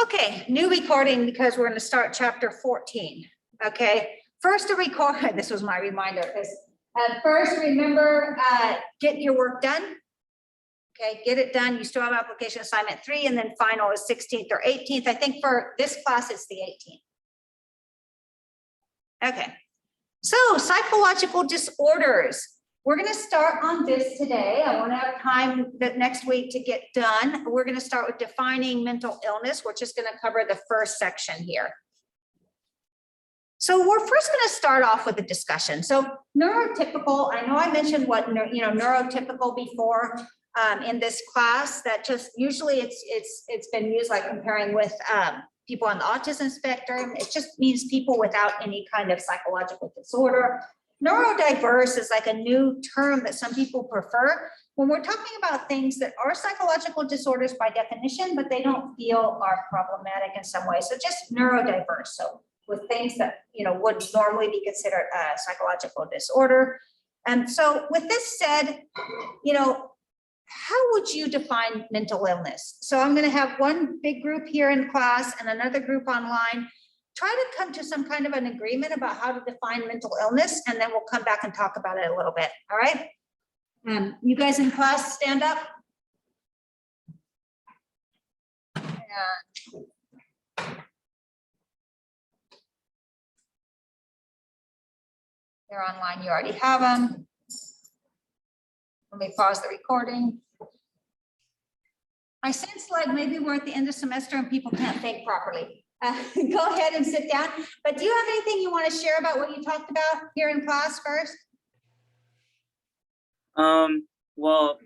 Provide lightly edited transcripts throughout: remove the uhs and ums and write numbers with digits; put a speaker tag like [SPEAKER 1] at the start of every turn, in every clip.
[SPEAKER 1] Okay, new recording because we're going to start chapter 14. Okay, first to record, this was my reminder, is first remember, get your work done. Okay, get it done. You still have application assignment 3, and then final is 16th or 18th. I think for this class, it's the 18th. Okay, so psychological disorders. We're going to start on this today. I want to have time that next week to get done. We're going to start with defining mental illness. We're just going to cover the first section here. So we're first going to start off with a discussion. So neurotypical, I know I mentioned what neurotypical before in this class, that just usually it's been used like comparing with people on the autism spectrum. It just means people without any kind of psychological disorder. Neurodiverse is like a new term that some people prefer when we're talking about things that are psychological disorders by definition, but they don't feel are problematic in some way. So just neurodiverse. So with things that would normally be considered a psychological disorder. And so with this said, how would you define mental illness? So I'm going to have one big group here in class and another group online. Try to come to some kind of an agreement about how to define mental illness, and then we'll come back and talk about it a little bit. All right. You guys in class, stand up. They're online. You already have them. Let me pause the recording. I sense like maybe we're at the end of semester and people can't think properly. Go ahead and sit down. But do you have anything you want to share about what you talked about here in class first?
[SPEAKER 2] Well,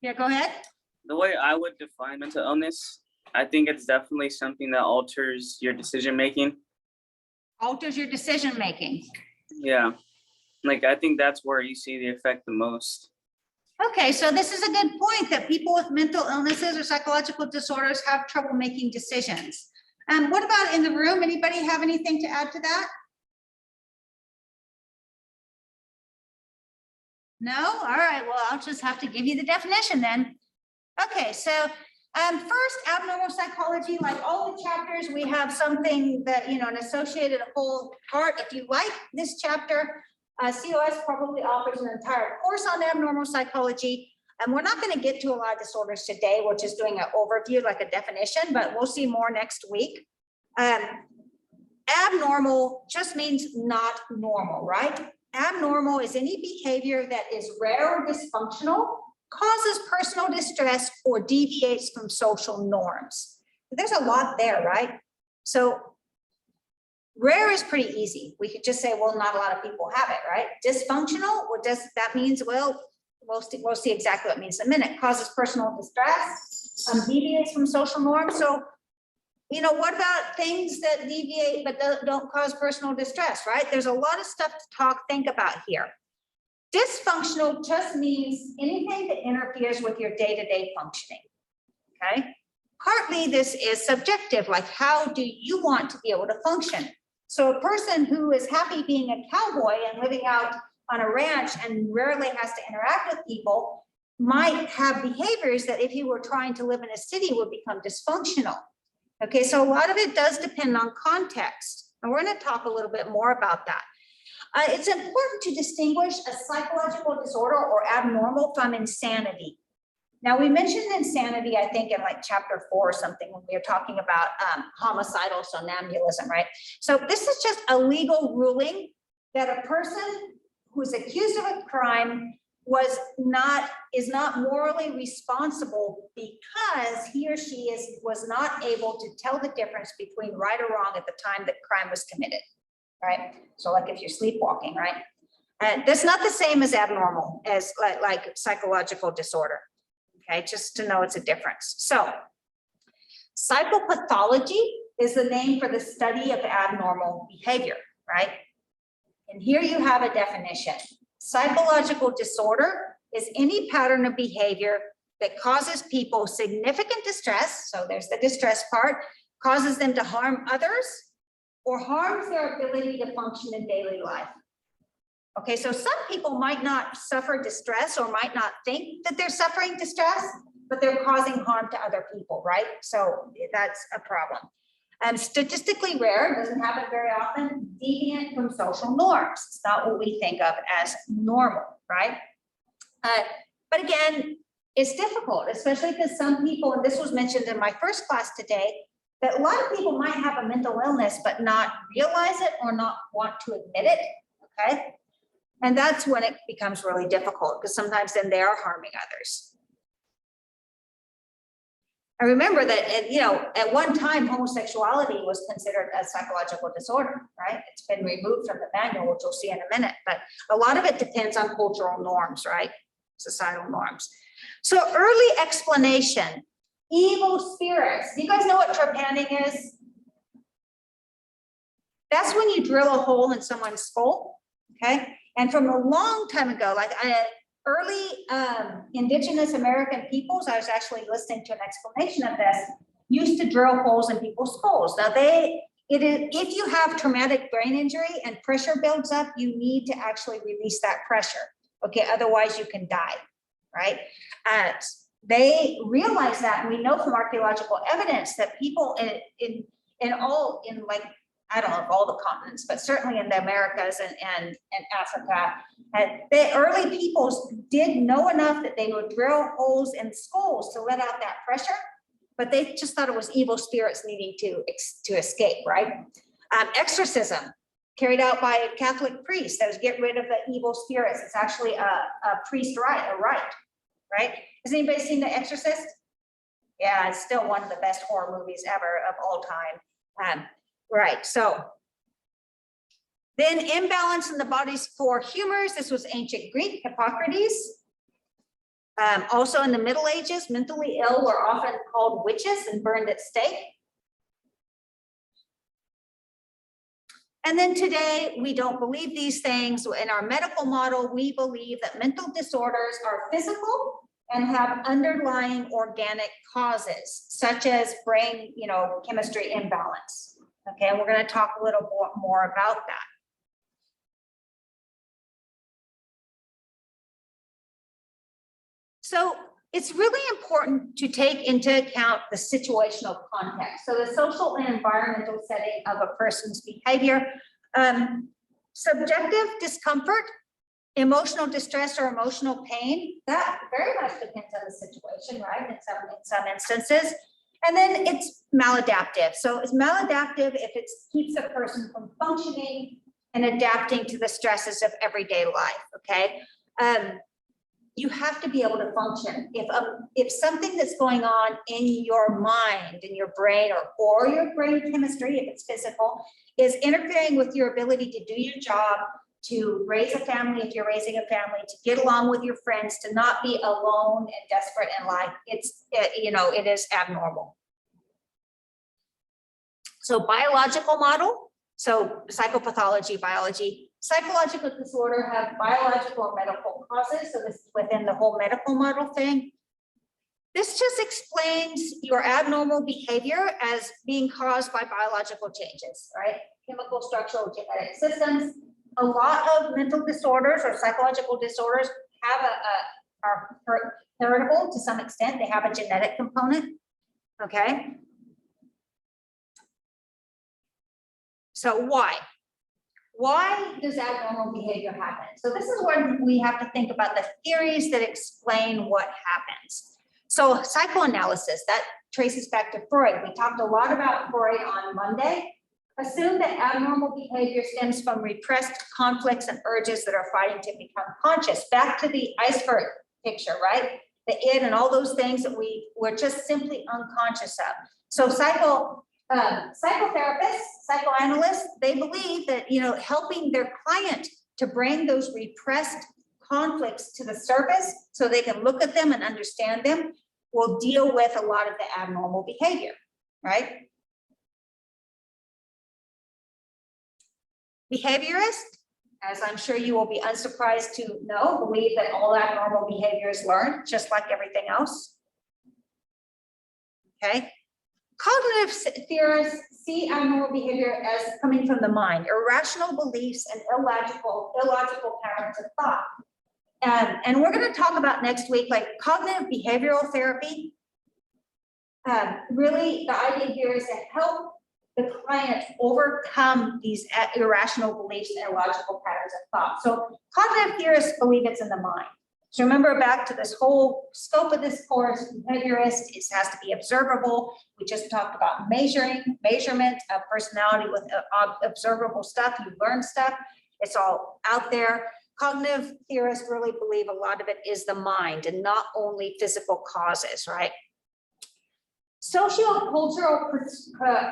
[SPEAKER 1] yeah, go ahead.
[SPEAKER 2] The way I would define mental illness, I think it's definitely something that alters your decision making.
[SPEAKER 1] Alters your decision making.
[SPEAKER 2] Yeah, like I think that's where you see the effect the most.
[SPEAKER 1] Okay, so this is a good point that people with mental illnesses or psychological disorders have trouble making decisions. What about in the room? Anybody have anything to add to that? No? All right, well, I'll just have to give you the definition then. Okay, so first, abnormal psychology, like all the chapters, we have something that, an associated whole part. If you like this chapter, COS probably offers an entire course on abnormal psychology. And we're not going to get to a lot of disorders today. We're just doing an overview, like a definition, but we'll see more next week. Abnormal just means not normal, right? Abnormal is any behavior that is rare or dysfunctional, causes personal distress, or deviates from social norms. There's a lot there, right? So rare is pretty easy. We could just say, well, not a lot of people have it, right? Dysfunctional, what does that means? Well, we'll see exactly what it means in a minute. Causes personal distress, deviates from social norms. So, what about things that deviate but don't cause personal distress, right? There's a lot of stuff to think about here. Dysfunctional just means anything that interferes with your day-to-day functioning, okay? Partly this is subjective, like how do you want to be able to function? So a person who is happy being a cowboy and living out on a ranch and rarely has to interact with people might have behaviors that if he were trying to live in a city would become dysfunctional. Okay, so a lot of it does depend on context. And we're going to talk a little bit more about that. It's important to distinguish a psychological disorder or abnormal from insanity. Now, we mentioned insanity, I think, in like chapter 4 or something when we were talking about homicidal somnambulism, right? So this is just a legal ruling that a person who is accused of a crime is not morally responsible because he or she was not able to tell the difference between right or wrong at the time that crime was committed, right? So like if you're sleepwalking, right? That's not the same as abnormal, as like psychological disorder. Okay, just to know it's a difference. So psychopathology is the name for the study of abnormal behavior, right? And here you have a definition. Psychological disorder is any pattern of behavior that causes people significant distress, so there's the distress part, causes them to harm others, or harms their ability to function in daily life. Okay, so some people might not suffer distress or might not think that they're suffering distress, but they're causing harm to other people, right? So that's a problem. Statistically rare, doesn't happen very often, deviant from social norms. It's not what we think of as normal, right? But again, it's difficult, especially because some people, and this was mentioned in my first class today, that a lot of people might have a mental illness, but not realize it or not want to admit it, okay? And that's when it becomes really difficult, because sometimes then they are harming others. I remember that, you know, at one time, homosexuality was considered a psychological disorder, right? It's been removed from the manual, which we'll see in a minute, but a lot of it depends on cultural norms, right? Societal norms. So early explanation, evil spirits. Do you guys know what trepanning is? That's when you drill a hole in someone's skull, okay? And from a long time ago, like early indigenous American peoples, I was actually listening to an explanation of this, used to drill holes in people's skulls. Now if you have traumatic brain injury and pressure builds up, you need to actually release that pressure. Okay, otherwise you can die, right? They realize that, and we know from archaeological evidence that people in like, I don't know if all the continents, but certainly in the Americas and Africa, the early peoples did know enough that they would drill holes in skulls to let out that pressure, but they just thought it was evil spirits needing to escape, right? Exorcism carried out by a Catholic priest, that was get rid of the evil spirits. It's actually a priest rite, right? Has anybody seen The Exorcist? Yeah, it's still one of the best horror movies ever of all time. Right, so then imbalance in the body's four humors. This was ancient Greek, Hippocrates. Also in the Middle Ages, mentally ill were often called witches and burned at stake. And then today, we don't believe these things. In our medical model, we believe that mental disorders are physical and have underlying organic causes, such as brain, chemistry imbalance. Okay, and we're going to talk a little more about that. So it's really important to take into account the situational context. So the social and environmental setting of a person's behavior, subjective discomfort, emotional distress or emotional pain, that very much depends on the situation, right? In some instances. And then it's maladaptive. So it's maladaptive if it keeps a person from functioning and adapting to the stresses of everyday life, okay? You have to be able to function. If something that's going on in your mind, in your brain, or your brain chemistry, if it's physical, is interfering with your ability to do your job, to raise a family, if you're raising a family, to get along with your friends, to not be alone and desperate in life, it is abnormal. So biological model, so psychopathology, biology, psychological disorder have biological or medical causes. So this is within the whole medical model thing. This just explains your abnormal behavior as being caused by biological changes, right? Chemical, structural, genetic systems. A lot of mental disorders or psychological disorders are heritable to some extent. They have a genetic component, okay? So why? Why does abnormal behavior happen? So this is where we have to think about the theories that explain what happens. So psychoanalysis, that traces back to Freud. We talked a lot about Freud on Monday. Assume that abnormal behavior stems from repressed conflicts and urges that are fighting to become conscious. Back to the iceberg picture, right? The id and all those things that we're just simply unconscious of. So psychotherapists, psychoanalysts, they believe that, helping their client to bring those repressed conflicts to the surface so they can look at them and understand them will deal with a lot of the abnormal behavior, right? Behaviorists, as I'm sure you will be unsurprised to know, believe that all abnormal behavior is learned, just like everything else. Okay. Cognitive theorists see abnormal behavior as coming from the mind, irrational beliefs and illogical patterns of thought. And we're going to talk about next week, like cognitive behavioral therapy. Really, the idea here is to help the client overcome these irrational beliefs and illogical patterns of thought. So cognitive theorists believe it's in the mind. So remember back to this whole scope of this course, behaviorist, it has to be observable. We just talked about measurement of personality with observable stuff. You learn stuff, it's all out there. Cognitive theorists really believe a lot of it is the mind and not only physical causes, right? Socio-cultural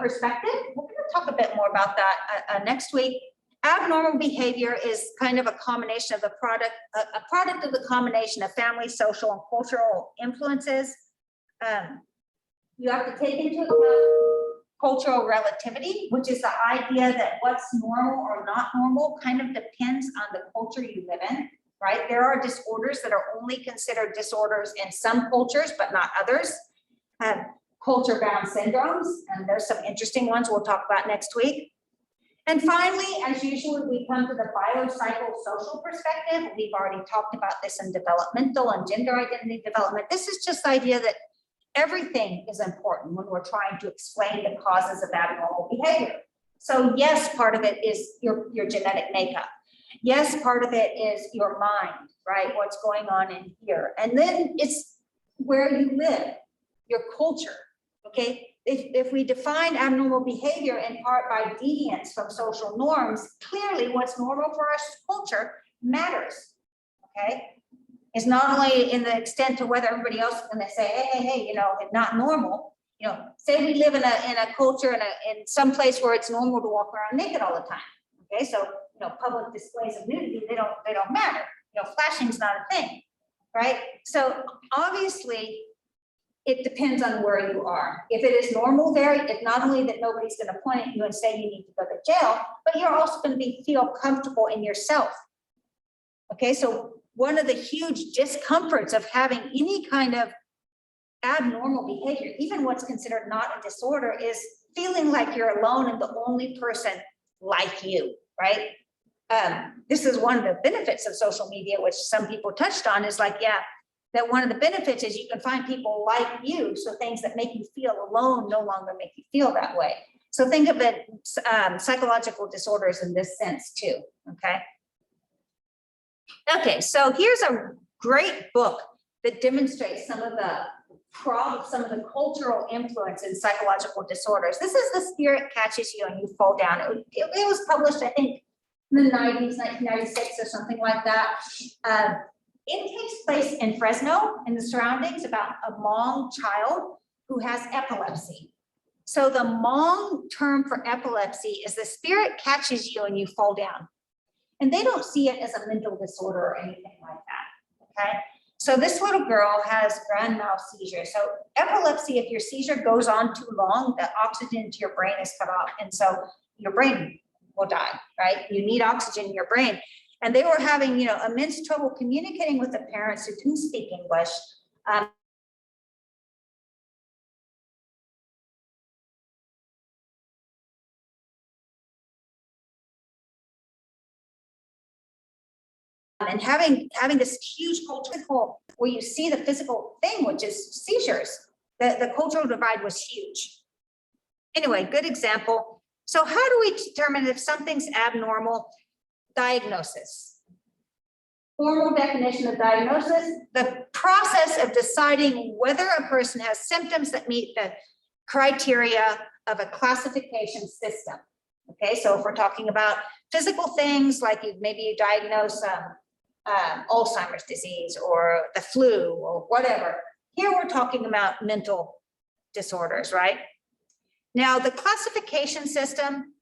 [SPEAKER 1] perspective, we're going to talk a bit more about that next week. Abnormal behavior is kind of a combination of a product of the combination of family, social, and cultural influences. You have to take into account cultural relativity, which is the idea that what's normal or not normal kind of depends on the culture you live in, right? There are disorders that are only considered disorders in some cultures, but not others. Culture-bound syndromes, and there's some interesting ones we'll talk about next week. And finally, as usual, we come to the biopsychosocial perspective. We've already talked about this in developmental and gender identity development. This is just the idea that everything is important when we're trying to explain the causes of abnormal behavior. So yes, part of it is your genetic makeup. Yes, part of it is your mind, right? What's going on in here. And then it's where you live, your culture, okay? If we define abnormal behavior in part by deviance from social norms, clearly what's normal for our culture matters, okay? It's not only in the extent to whether everybody else is gonna say, hey, you know, it's not normal. You know, say we live in a culture in some place where it's normal to walk around naked all the time, okay? So, you know, public displays of nudity, they don't matter. You know, flashing's not a thing, right? So obviously, it depends on where you are. If it is normal there, it's not only that nobody's going to point at you and say you need to go to jail, but you're also going to feel comfortable in yourself. Okay, so one of the huge discomforts of having any kind of abnormal behavior, even what's considered not a disorder, is feeling like you're alone and the only person like you, right? This is one of the benefits of social media, which some people touched on, is like, yeah, that one of the benefits is you can find people like you, so things that make you feel alone no longer make you feel that way. So think of it, psychological disorders in this sense too, okay? Okay, so here's a great book that demonstrates some of the cultural influence in psychological disorders. This is The Spirit Catches You and You Fall Down. It was published, I think, in the 90s, 1996 or something like that. It takes place in Fresno and the surroundings about a Hmong child who has epilepsy. So the Hmong term for epilepsy is the spirit catches you and you fall down. And they don't see it as a mental disorder or anything like that, okay? So this little girl has grand mal seizure. So epilepsy, if your seizure goes on too long, the oxygen to your brain is cut off. And so your brain will die, right? You need oxygen in your brain. And they were having, you know, immense trouble communicating with the parents who didn't speak English. And having this huge cultural, where you see the physical thing, which is seizures, the cultural divide was huge. Anyway, good example. So how do we determine if something's abnormal? Diagnosis. Formal definition of diagnosis: the process of deciding whether a person has symptoms that meet the criteria of a classification system. Okay, so if we're talking about physical things, like maybe you diagnose Alzheimer's disease or the flu or whatever. Here we're talking about mental disorders, right? Now, the classification system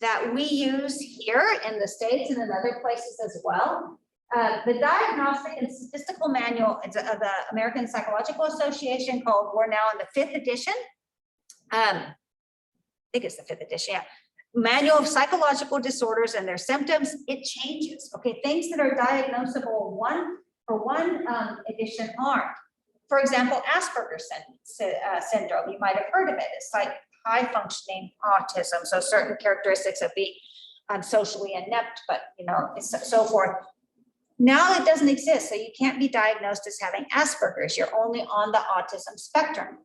[SPEAKER 1] that we use here in the States and in other places as well, the Diagnostic and Statistical Manual of the American Psychological Association, called, we're now in the 5th edition. I think it's the 5th edition, yeah. Manual of Psychological Disorders and Their Symptoms, it changes. Okay, things that are diagnosable one edition aren't. For example, Asperger's syndrome, you might have heard of it. It's like high functioning autism, so certain characteristics of being socially inept, but you know, it's so forth. Now it doesn't exist, so you can't be diagnosed as having Asperger's. You're only on the autism spectrum,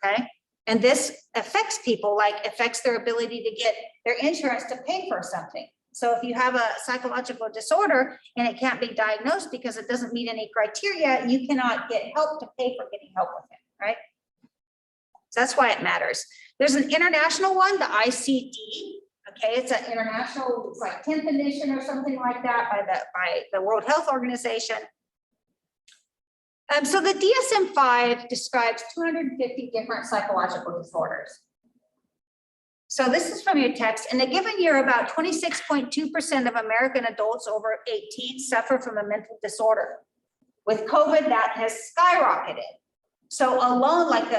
[SPEAKER 1] okay? And this affects people, like affects their ability to get their insurance to pay for something. So if you have a psychological disorder and it can't be diagnosed because it doesn't meet any criteria, you cannot get help to pay for getting help with it, right? So that's why it matters. There's an international one, the ICD. Okay, it's an international, it's like 10th edition or something like that by the World Health Organization. So the DSM-5 describes 250 different psychological disorders. So this is from your text. In a given year, about 26.2% of American adults over 18 suffer from a mental disorder. With COVID, that has skyrocketed. So alone, like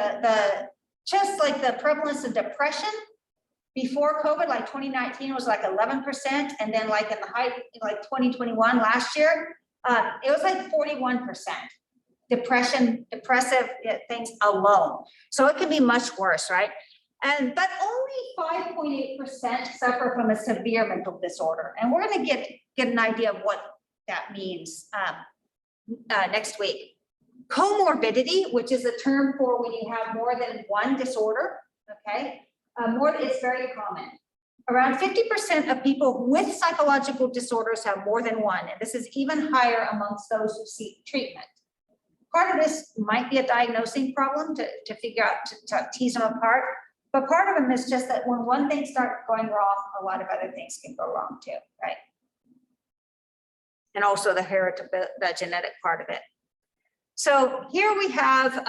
[SPEAKER 1] just like the prevalence of depression before COVID, like 2019 was like 11%. And then like in the height, like 2021 last year, it was like 41%. Depression, depressive things alone. So it can be much worse, right? But only 5.8% suffer from a severe mental disorder. And we're going to get an idea of what that means next week. Comorbidity, which is a term for when you have more than one disorder, okay? It's very common. Around 50% of people with psychological disorders have more than one, and this is even higher amongst those who seek treatment. Part of this might be a diagnosing problem to figure out, to tease them apart, but part of them is just that when one thing starts going wrong, a lot of other things can go wrong too, right? And also the the genetic part of it. So here we have,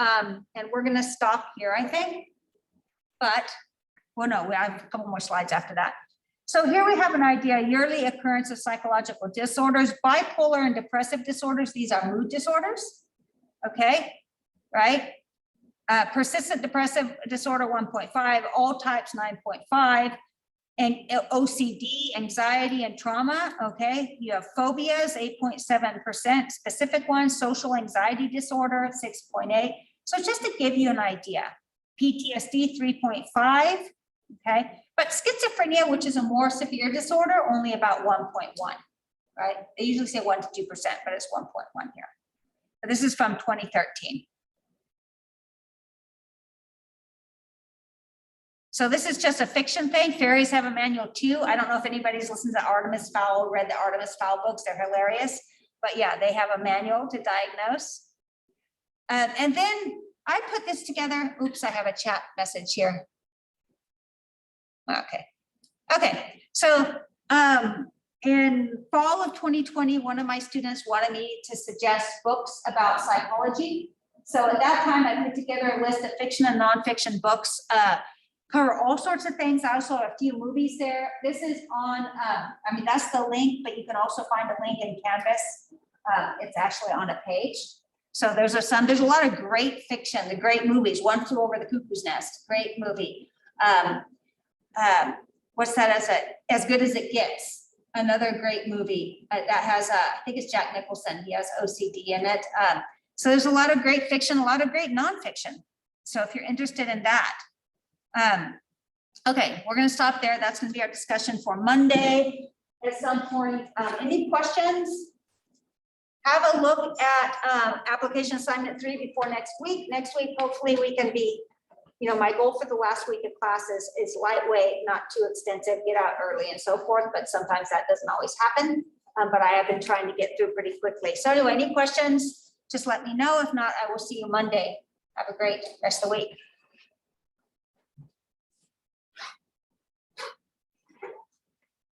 [SPEAKER 1] and we're gonna stop here, I think, but, well, no, we have a couple more slides after that. So here we have an idea, yearly occurrence of psychological disorders, bipolar and depressive disorders. These are mood disorders, okay, right? Persistent depressive disorder, 1.5, all types, 9.5, and OCD, anxiety and trauma, okay? You have phobias, 8.7%, specific ones, social anxiety disorder, 6.8. So just to give you an idea, PTSD, 3.5, okay? But schizophrenia, which is a more severe disorder, only about 1.1, right? They usually say 1 to 2%, but it's 1.1 here. But this is from 2013. So this is just a fiction thing. Fairies have a manual too. I don't know if anybody's listened to Artemis Fowl, read the Artemis Fowl books. They're hilarious. But yeah, they have a manual to diagnose. And then I put this together. Oops, I have a chat message here. Okay. Okay. So in fall of 2020, one of my students wanted me to suggest books about psychology. So at that time, I put together a list of fiction and nonfiction books. Cover all sorts of things. I also have a few movies there. This is on, I mean, that's the link, but you can also find a link in Canvas. It's actually on a page. So there's a lot of great fiction, the great movies. One Flew Over the Cuckoo's Nest, great movie. What's that, As Good as It Gets, another great movie that has, I think it's Jack Nicholson. He has OCD in it. So there's a lot of great fiction, a lot of great nonfiction. So if you're interested in that, okay, we're going to stop there. That's going to be our discussion for Monday at some point. Any questions? Have a look at application assignment 3 before next week. Next week, hopefully we can be, my goal for the last week of classes is lightweight, not too extensive, get out early and so forth, but sometimes that doesn't always happen. But I have been trying to get through pretty quickly. So anyway, any questions, just let me know. If not, I will see you Monday. Have a great rest of the week.